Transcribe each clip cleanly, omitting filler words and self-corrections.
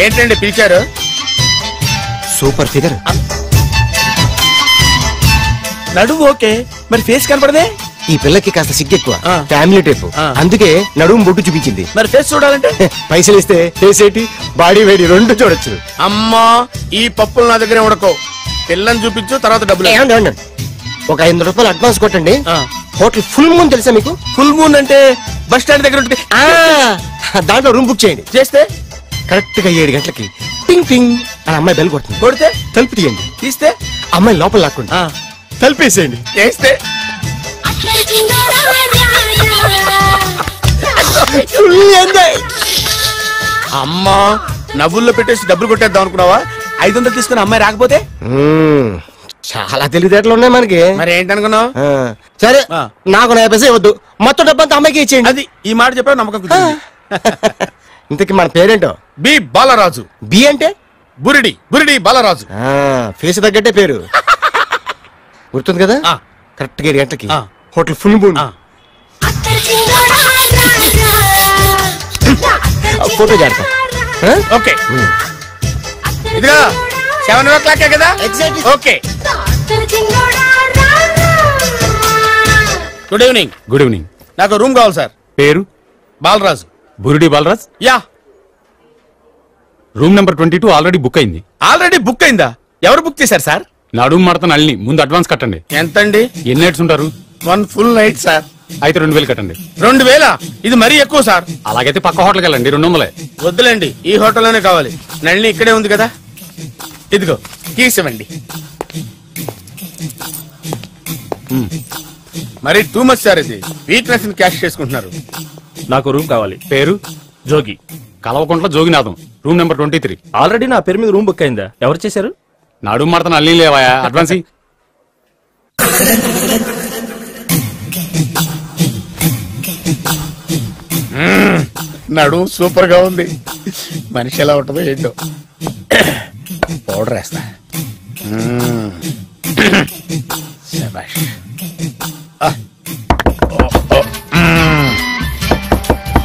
ఏంటండి పిలిచారు? Super figure. నడువు ఓకే, మరి ఫేస్ కనపడదే. ఈ పిల్లకి కాస్త సిగ్గెక్కువ, ఫ్యామిలీ టైప్, అందుకే నడుము బొట్టు చూపించింది. మరి ఫేస్ చూడాలంటే పైసలు ఇస్తే ఫేస్ ఏంటి బాడీ వేడి రెండు చూడొచ్చు. అమ్మా ఈ పప్పులు నా దగ్గర ఉడకో. పిల్లని చూపించు, తర్వాత డబ్బులు. ఒక 500 రూపాయలు అడ్వాన్స్ కొట్టండి. హోటల్ ఫుల్ మూన్ తెలుసా మీకు? ఫుల్ మూన్ అంటే బస్ స్టాండ్ దగ్గర ఉంటుంది. దాంట్లో రూమ్ బుక్ చేయండి. చేస్తే కరెక్ట్ గా 7 గంటలకి పింగ్ పింగ్ అని అమ్మాయి బెల్ కొడుతుంది. కొడితే తలుపు తీయండి. తీస్తే అమ్మాయి లోపల లాక్కోండి. తలుపేసేయండి. చేస్తే అమ్మా నవ్వుల్లో పెట్టేసి డబ్బులు కొట్టేద్దాం అనుకున్నావా? 500 తీసుకుని అమ్మాయి రాకపోతే? చాలా తెలివితేటలు ఉన్నాయి మనకి. మరి ఏంటనుకున్నావు? సరే నాకు 50 పైసలు ఇవ్వద్దు, మొత్తం డబ్బంతా అమ్మాయికి ఇచ్చేయండి. అది ఈ మాట చెప్పా నమ్మకం కుదిరింది. ఇంతకీ మన పేరేంటో? బి బాలరాజు. బి అంటే బురిడి. బురిడి బాలరాజు. ఫేస్ తగ్గట్టే పేరు. గుర్తుంది కదా? కరెక్ట్ గా 7 గంటలకి హోటల్ ఫుల్ మూన్. ఫోటో చేడతా. ఓకే ఇదిగా 7 o'clock కదా? Okay. Good evening. Good evening. నాకు రూమ్ కావాలి సార్. పేరు? Balaraju. Burudi Balaraj. Yeah. Room number 22 already book అయింది. ఆల్రెడీ బుక్ అయిందా? ఎవరు బుక్ చేశారు సార్? నడుము మడత నల్లి. ముందు అడ్వాన్స్ కట్టండి. ఎంతండి? ఎన్ని నైట్స్ ఉంటారు? 1 full night సార్. అయితే 2000 కట్టండి. 2000? ఇది మరీ ఎక్కువ సార్. అలాగైతే పక్క హోటల్కి వెళ్ళండి, 200. వద్దులేండి, ఈ హోటల్లోనే కావాలి. నళిని ఇక్కడే ఉంది కదా. ఇదిగో కీస్ ఇవ్వండి. మరి టూ మచ్ సార్, ఇది వీక్నెస్ ని క్యాష్ చేసుకుంటున్నారు. నాకు రూమ్ కావాలి. పేరు? Jogi. Kalavakuntla Joginatham. Room number 23. Already నా పేరు మీద రూమ్ బుక్ అయిందా? ఎవరు చేశారు? నడుము మడత నల్లి లేవాయా? అడ్వాన్స్. నడు సూపర్ గా ఉంది. మనిషి ఎలా ఉంటుందో ఏంటో. పౌడర్ వేస్తా.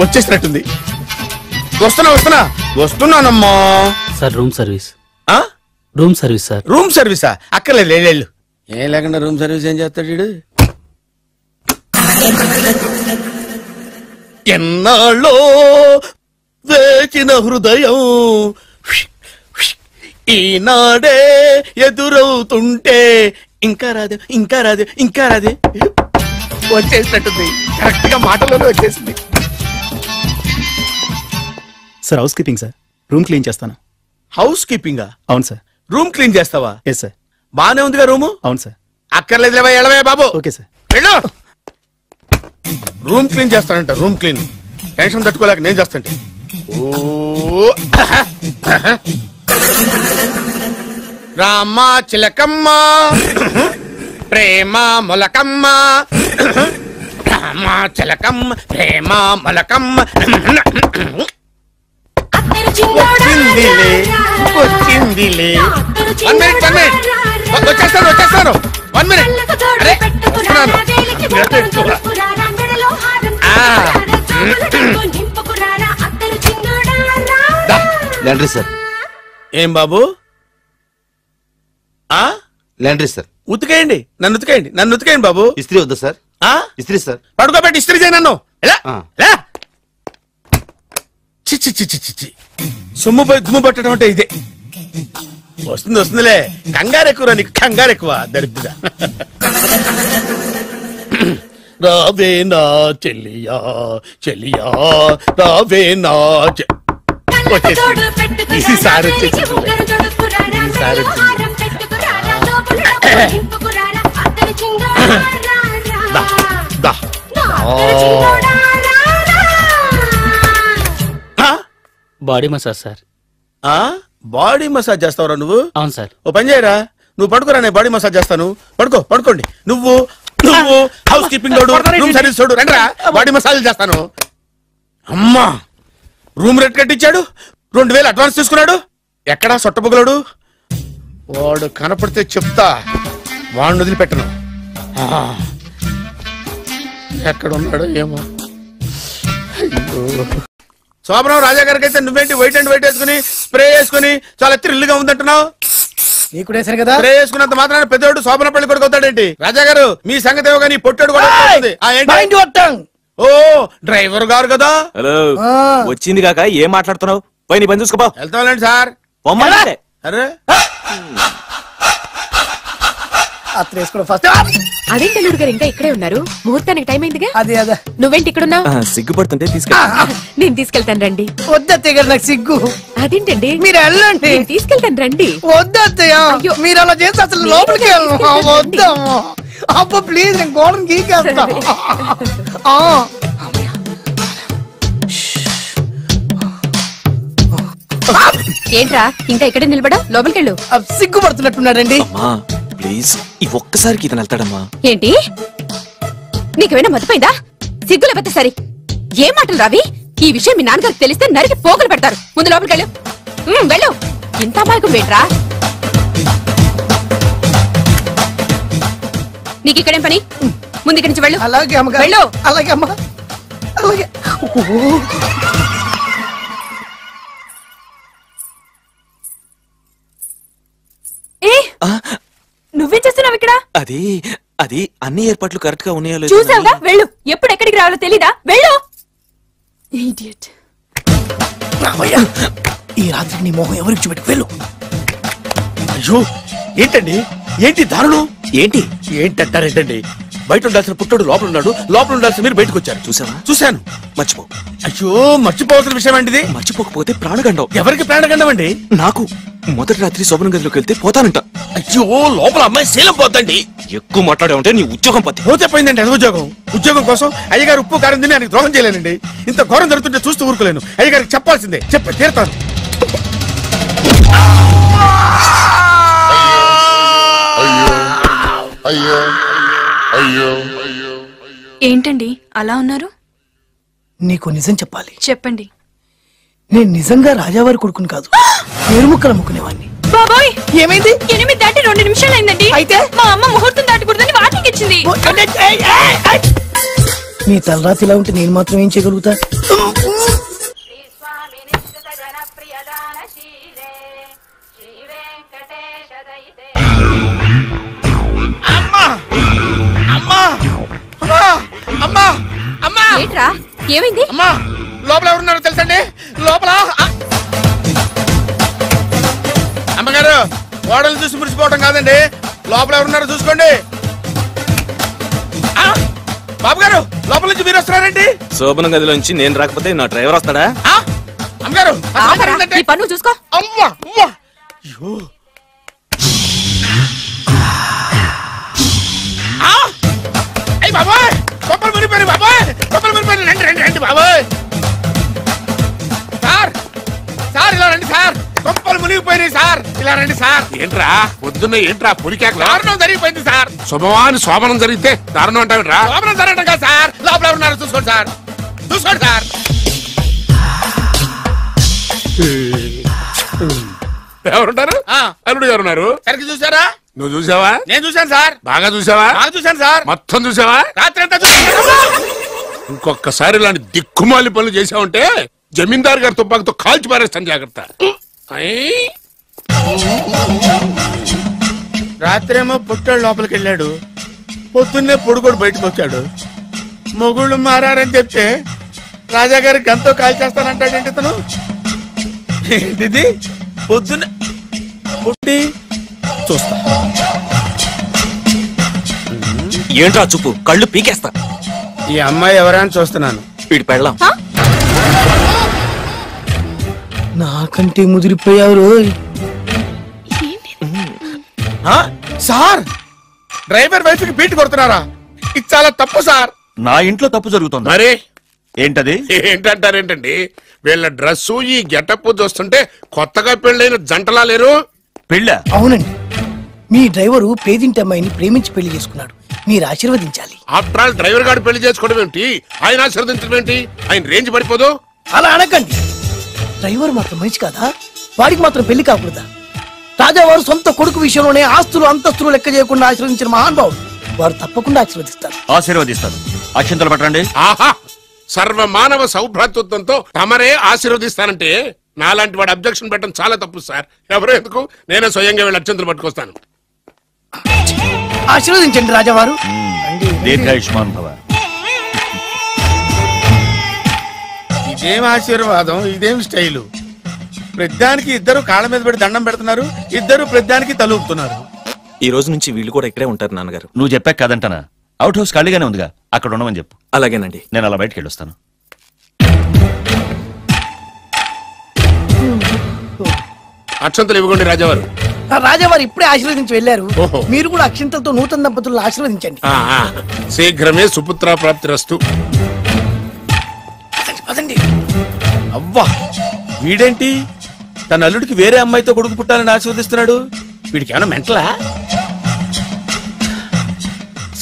వచ్చేసినట్టుంది. వస్తున్నానమ్మా. Sir room service. Room service sir. Room సర్వీసా? అక్కర్లేదు, లేళ్ళు. ఏం లేకుండా రూమ్ సర్వీస్ ఏం చేస్తాడు వీడు? ఎన్నాళ్ళో వేచిన హృదయం ఈనాడే ఎదురవుతుంటే ఇంకా రాదు, ఇంకా రాదు, ఇంకా రాదు. వచ్చేసినట్టుంది. కరెక్ట్ గా మాటలోనే వచ్చేసింది. Sir house keeping sir. Room clean చేస్తాను. హౌస్ కీపింగా? అవును సార్. రూమ్ క్లీన్ చేస్తావా? Yes sir. బానే ఉందిగా రూము? అవును సార్. అక్కర్లేదు, ఎడవే బాబు. Okay sir. వెళ్ళు. రూమ్ క్లీన్ చేస్తానంట. రూమ్ క్లీన్ టెన్షన్ తట్టుకోలేక నేను చేస్తాంటే. రామ చిలకమ్మ ప్రేమ మొలకమ్మ, రామ చిలకమ్మ ప్రేమ మొలకమ్మ. వచ్చిందిలే. 1 minute. వచ్చేస్తాను. 1 minute. అరే వస్తున్నాను. Laundry sir. ఏం బాబు? Laundry sir. ఉతికేయండి, నన్ను ఉతికేయండి బాబు. ఇస్త్రీ వద్దా సార్? ఇస్త్రీ సార్. పడుకోబెట్టి ఇస్త్రీ చేయి నన్ను. చిచ్చి సొమ్ము పోయి దుమ్ము పట్టడం అంటే ఇదే. వస్తుందిలే. కంగారు ఎక్కువ నీకు, కంగారు ఎక్కువ దరిద్ర. రావే నా చెల్లియా చెల్లియా, రావే నా ఈసారి body massage sir. Body massage చేస్తావురా నువ్వు? అవును సార్. ఓ పని చేయరా, నువ్వు పడుకోరా, నేను బాడీ మసాజ్ చేస్తాను. పడుకోండి. నువ్వు హౌస్ కీపింగ్ రూమ్ సర్వీస్ చూడు, రండిరా బాడీ మసాజ్ చేస్తాను. అమ్మా రూమ్ రేట్ కట్టించాడు, 2000 అడ్వాన్స్ తీసుకున్నాడు. ఎక్కడా సొట్టబుగలాడు? వాడు కనపడితే చెప్తా, వాడిని వదిలిపెట్టను. ఎక్కడ ఉన్నాడో ఏమో. శోభనం రాజా గారికి అయితే నువ్వేంటి వైట్ అండ్ వైట్ వేసుకుని స్ప్రే వేసుకుని చాలా థ్రిల్గా ఉందంటున్నావు. నీకు వేసాను కదా, స్ప్రే వేసుకున్నంత మాత్రాన పెద్దోడు శోభన పెళ్లి కొడుకు అవుతాడేంటి? రాజా గారు మీ సంగతి ఏమో కానీ పొట్టాడు కూడా అవుతుంది. ఓ డ్రైవర్ గారు కదా. హలో వచ్చింది కాక ఏం మాట్లాడుతున్నావు? పోయి నీ పని చూసుకోపో. వెళ్తాంలేండి సార్. అరే అదేంటి అల్లుడు గారు ఇంకా ఇక్కడే ఉన్నారు? ముహూర్తానికి టైం అయిందిగా. అదే అదే నువ్వేంటి ఇక్కడ ఉన్నావు? సిగ్గుపడుతుంటే తీసుకెళ్ళి. నేను తీసుకెళ్తాను రండి. వద్దత్తయ్య గారు, నాకు సిగ్గు. అదేంటండి? మీరు వెళ్ళండి. నేను తీసుకెళ్తాను రండి. వద్దత్తయ్య, మీరు అలా చేస్తే అసలు లోపలికి వద్దాము. అబ్బా ప్లీజ్, నేను గోడను గీకేస్తా. ఏంట్రా ఇంకా ఇక్కడే నిలబడా? లోపలికెళ్ళు. సిగ్గుపడుతున్నట్టున్నాడండి. ప్లీజ్ ఈ ఒక్కసారికి ఇతను వెళ్తాడమ్మా. ఏంటి నీకేమైనా మతిపోయిందా? సిగ్గు లేకపోతే సరే. ఏం మాటలు రావి? ఈ విషయం మీ నాన్నగారికి తెలిస్తే నరికి పోగులు పెడతారు. ముందు లోపలికెళ్ళు. వెళ్ళు. ఇంత అమాయకం ఏంట్రా? నీకు ఇక్కడేం పని? ముందు ఇక్కడి నుంచి వెళ్ళు. అలాగే అమ్మగారు. వెళ్ళు. అలాగే అమ్మా, అలాగే. నువ్వేం చేస్తున్నావు ఇక్కడ? అది అది అన్ని ఏర్పాట్లు కరెక్ట్ గా ఉన్నాయో లేదో చూసావుగా, వెళ్ళు. ఎప్పుడు ఎక్కడికి రావాలో తెలీదా? వెళ్ళు. ఇడియట్. ఈ రాత్రి నీ మొహం ఎవరికి చూపెట్టు. వెళ్ళు. అయ్యో ఏంటండి, ఏంటి దారుణం? ఏంటి ఏంటంటారేంటండి? బయట ఉండాల్సిన పుట్టోడు లోపల ఉన్నాడు, లోపల ఉండాల్సిన మీరు బయటకు వచ్చారు. చూసావా? చూశాను. మర్చిపో. అయ్యో మర్చిపోవాల్సిన విషయం అండి. మర్చిపోకపోతే ప్రాణగండం. ఎవరికి ప్రాణగండం అండి? నాకు. మొదటి రాత్రి శోభన గదిలోకి వెళ్తే పోతానంట. అయ్యో లోపల అమ్మాయి శీలం పోతండి. ఎక్కువ మాట్లాడే ఉంటే నీ ఉద్యోగం పోతే. పోతే పోయిందండి అది ఉద్యోగం. ఉద్యోగం కోసం అయ్యగారు ఉప్పు కారం తిని ఆయనకు ద్రోహం చేయలేనండి. ఇంత ఘోరం జరుగుతుంటే చూస్తూ ఊరుకోలేను. అయ్యగారికి చెప్పాల్సిందే, చెప్పి తీరుతాను. ఏంటండి అలా ఉన్నారు? నీకు నిజం చెప్పాలి. చెప్పండి. నేను నిజంగా రాజావారి కొడుకుని కాదు, పేరుముక్కలు అమ్ముకునేవాడిని. బాబాయ్ ఏమైంది? 8 దాటి 2 నిమిషాలు అయిందండి. అయితే మా అమ్మ ముహూర్తం దాటకూడదని వార్నింగ్ ఇచ్చింది. నీ తలరాతి ఇలా ఉంటే నేను మాత్రం ఏం చేయగలుగుతా? ఏంట్రా ఏమైంది? అమ్మా లోపల ఎవరున్నారో తెలుసండి? లోపల అమ్మగారు గోడలు చూసి మురిసిపోవడం కాదండి, లోపల ఎవరున్నారో చూసుకోండి. బాబు గారు లోపల నుంచి మీరు వస్తున్నారండి. శోభన గదిలోంచి నేను రాకపోతే నా డ్రైవర్ వస్తాడా? అమ్మగారు పన్ను చూసుకో. అమ్మా అమ్మా అయ్యో అయ్యి బాబాయ్ కొప్పలు మునిపోయి బాబాయ్, కొప్పలు మునిపోయి. రండి రండి రండి బాబాయ్. సార్ సార్ ఇలా రండి సార్, కొప్పలు మునిగిపోయినాయి సార్, ఇలా రండి సార్. ఏంట్రా పొద్దున్న ఏంట్రా పులికేకలు? దారుణం జరిగిపోయింది సార్. శుభమాని శోభనం జరిగితే దారుణం అంటావేట్రా? శోభనం జరగడం కాదు సార్, లోపల ఎవరున్నారో చూసుకోండి సార్, చూసుకోండి సార్. ఎవరుంటారు? అల్లుడు గారు ఉన్నారు. సరిగ్గా చూసారా? నువ్వు చూసావా? నేను చూశాను సార్. బాగా చూసావా? బాగా చూశాను సార్. మొత్తం చూసావా? రాత్రి అంతా చూశాను. ఇంకొకసారి ఇలాంటి దిక్కుమాలి పనులు చేసావంటే జమీందారు గారి తుపాకుతో కాల్చి పారేస్తాను, జాగ్రత్త. రాత్రేమో పుట్టాడు లోపలికి వెళ్ళాడు, పొద్దున్నే పొడుగోడు బయటకు వచ్చాడు. మొగుళ్ళు మారని చెప్తే రాజాగారి గంతో కాల్ చేస్తానంటాడేంటి ఇతను? ఏంటిది పొద్దున్న పుట్టి చూస్తా. ఏంట్రా చూపు, కళ్ళు పీకేస్తా. ఈ అమ్మాయి ఎవరైనా చూస్తున్నాను. వీడి పెళ్ళాం. నాకంటే ముదిరిపోయావు. సార్ డ్రైవర్ వైఫ్ కి బీట్ కొడుతున్నారా? ఇది చాలా తప్పు సార్. నా ఇంట్లో తప్పు జరుగుతుంది. మరి ఏంటది? ఏంటంటారేంటండి? వీళ్ళ డ్రెస్సు ఈ గెటప్ చూస్తుంటే కొత్తగా పెళ్ళైన జంటలా లేరు. పెళ్ళ? అవునండి, మీ డ్రైవరు పేదింటి అమ్మాయిని ప్రేమించి పెళ్లి చేసుకున్నాడు, మీరు ఆశీర్వదించాలి. ఆఫ్టర్ ఆల్ డ్రైవర్ గారు పెళ్లి చేసుకోవడం ఏంటి, ఆయన ఆశీర్వదించడం ఏంటి? ఆయన రేంజ్ పడిపోదు. అలా అనకండి. డ్రైవర్ మాత్రం మనిషి కాదా? వాడికి మాత్రం పెళ్లి కాకూడదా? రాజావారు సొంత కొడుకు విషయంలోనే ఆస్తులు అంతస్తులు లెక్క చేయకుండా ఆశీర్వదించిన మహానుభావుడు. వారు తప్పకుండా ఆశీర్వదిస్తారు. ఆశీర్వదిస్తాను. అక్షంతలు పట్టండి. ఆహా సర్వ మానవ సౌభ్రాతృత్వంతో తమరే ఆశీర్వదిస్తానంటే నాలాంటి వాడు అబ్జెక్షన్ పెట్టడం చాలా తప్పు సార్. ఎవరో ఎందుకు నేనే స్వయంగా వీళ్ళ అక్షంతలు పట్టుకొస్తాను. ఆశీర్వదించండి రాజావారు. దీర్ఘాయుష్మాన్ భవ. ఇదేం ఆశీర్వాదం, ఇదేం స్టైలు. ప్రతిదానికి ఇద్దరు కాళ్ళ మీద పెట్టి దండం పెడుతున్నారు, ఇద్దరు ప్రతిదానికి తలూపుతున్నారు. ఈ రోజు నుంచి వీళ్ళు కూడా ఇక్కడే ఉంటారు నాన్నగారు. నువ్వు చెప్పాక కాదంటానా? అవుట్ హౌస్ ఖాళీగానే ఉందిగా, అక్కడ ఉండమని చెప్పు. అలాగేనండి. నేను అలా బయటకు వెళ్ళొస్తాను. అక్షంతలు ఇవ్వకండి రాజావారు. రాజావారు ఇప్పుడే ఆశీర్వదించి వెళ్ళారు. ఓహో. మీరు కూడా అక్షింతలతో నూతన దంపతులను ఆశీర్వదించండి. శీఘ్రమే సుపుత్ర ప్రాప్తి రస్తు. పదండి. అవ్వా వీడేంటి తన అల్లుడికి వేరే అమ్మాయితో కొడుకు పుట్టాలని ఆశీర్వదిస్తున్నాడు? వీడికి ఏమైనా మెంటలా?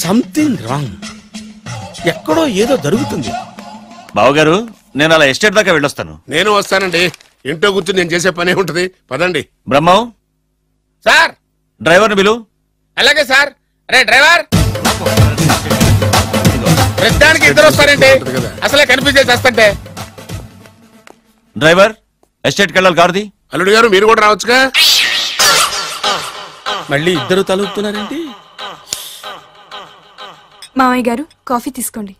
Something wrong. ఎక్కడో ఏదో జరుగుతుంది. బావగారు నేను అలా ఎస్టేట్ దాకా వెళ్ళొస్తాను. నేను వస్తానండి. ఇంట్లో కూర్చుని నేను చేసే పనే ఉంటది. పదండి. బ్రహ్మం సార్ డ్రైవర్ని బిలు. అలాగే సార్. అరే డ్రైవర్, ప్రతిదానికి ఇద్దరు వస్తారంటే అసలే కనిపించే చేస్తంటే. డ్రైవర్ ఎస్టేట్కి వెళ్ళాలి గారిది. అల్లుడు గారు మీరు కూడా రావచ్చుగా. మళ్ళీ ఇద్దరు తలుపుతున్నారేంటి? మామయ్య గారు కాఫీ తీసుకోండి,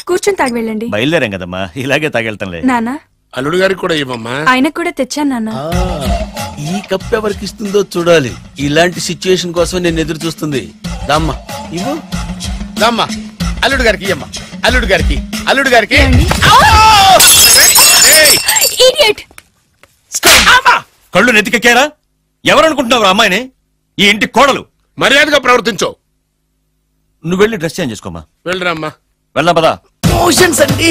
కూర్చొని తాగి వెళ్ళండి. బయలుదేరాం కదమ్మా, ఇలాగే తాగెళ్తానులే. నానా అల్లుడు గారికి కూడా ఇవ్వమ్మా. ఆయనకు కూడా తెచ్చాను నాన్న. ఈ కప్ ఎవరికి ఇస్తుందో చూడాలి. ఇలాంటి సిచ్యుయేషన్ కోసం నేను ఎదురు చూస్తుంది. దమ్మా ఇవ్వు, దమ్మా. అల్లుడు గారికి ఇయ్యమ్మా. అల్లుడు గారికి, అల్లుడు గారికి. Idiot! కళ్ళు నెత్తికెక్కారా? ఎవరనుకుంటున్నావు అమ్మాయిని? ఈ ఇంటి కోడలు. మర్యాదగా ప్రవర్తించో. నువ్వు వెళ్ళి డ్రెస్ చేంజ్ చేసుకోమా. వెళ్ళరమ్మా. వెళ్దాం పదా. మోషన్స్ అండి.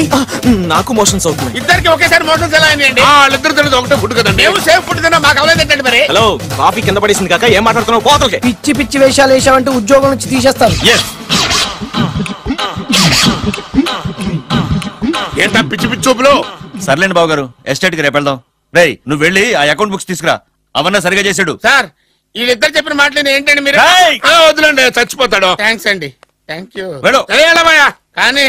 నాకు మోషన్స్ అవుతున్నాయి. ఇద్దరికి ఒకేసారి మోషన్స్ ఎలా అయ్యాయండి? వాళ్ళిద్దరు తినదు ఒకటే ఫుడ్ కదండి. మేము సేఫ్ ఫుడ్ తిన్నా, మాకు అవలేదండి మరి. హలో, కాఫీ కింద పడేసింది కాక ఏం మాట్లాడుతున్నావు? పోతలకి. పిచ్చి పిచ్చి వేషాలు వేసామంటే ఉద్యోగం నుంచి తీసేస్తారు. ఏంటా పిచ్చి పిచ్చి చూపులు? సర్లేండి బావగారు, ఎస్టేట్ కి రేపు వెళ్దాం. రేయ్ నువ్వు వెళ్ళి ఆ అకౌంట్ బుక్స్ తీసుకురా. అవన్నా సరిగా చేసాడు. సార్ వీళ్ళిద్దరు చెప్పిన మాటలు ఏంటండి మీరు? వదిలేండి, చచ్చిపోతాడు. థ్యాంక్స్ అండి. Thank you. వెళ్ళు. కానీ